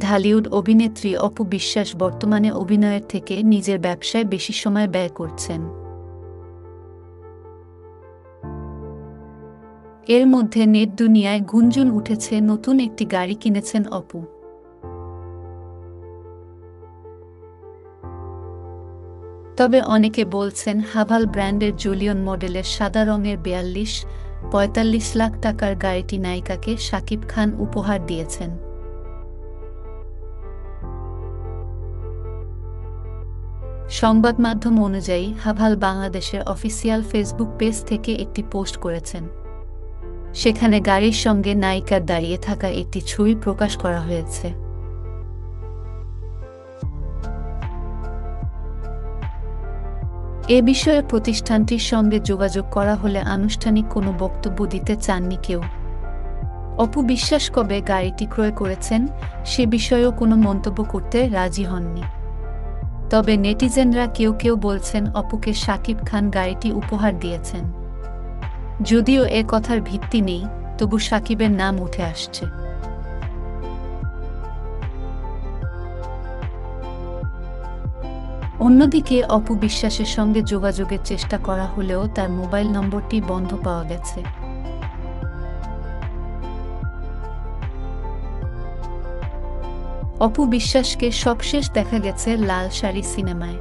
ঢালিউড অভিনেত্রী অপু বিশ্বাস বর্তমানে অভিনয়ের থেকে নিজের ব্যবসায় বেশি সময় ব্যয় করছেন। এর মধ্যে নেট দুনিয়ায় গুঞ্জন উঠেছে নতুন একটি গাড়ি কিনেছেন অপু। তবে অনেকে বলছেন হাভাল ব্র্যান্ডের জুলিয়ন মডেলের সাদা রঙের ৪৫ লাখ টাকার গাড়িটি নায়িকাকে শাকিব খান উপহার দিয়েছেন। সংবাদ মাধ্যম অনুযায়ী হাভাল বাংলাদেশের অফিসিয়াল ফেসবুক পেজ থেকে একটি পোস্ট করেছেন। সেখানে গাড়ির সঙ্গে নায়িকার দাঁড়িয়ে থাকা একটি ছবি প্রকাশ করা হয়েছে। এ বিষয়ে প্রতিষ্ঠানটির সঙ্গে যোগাযোগ করা হলে আনুষ্ঠানিক কোনো বক্তব্য দিতে চাননি কেউ। অপু বিশ্বাস কবে গাড়িটি ক্রয় করেছেন সে বিষয়েও কোনো মন্তব্য করতে রাজি হননি। তবে নেটিজেনরা কেউ কেউ বলছেন অপুকে শাকিব খান গাড়িটি উপহার দিয়েছেন। যদিও এ কথার ভিত্তি নেই, তবু শাকিবের নাম উঠে আসছে। অন্যদিকে অপু বিশ্বাসের সঙ্গে যোগাযোগের চেষ্টা করা হলেও তার মোবাইল নম্বরটি বন্ধ পাওয়া গেছে। অপু বিশ্বাসকে সবশেষ দেখা গেছে লাল শাড়ি সিনেমায়,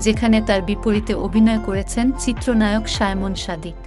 যেখানে তার বিপরীতে অভিনয় করেছেন চিত্রনায়ক সায়মন সাদিক।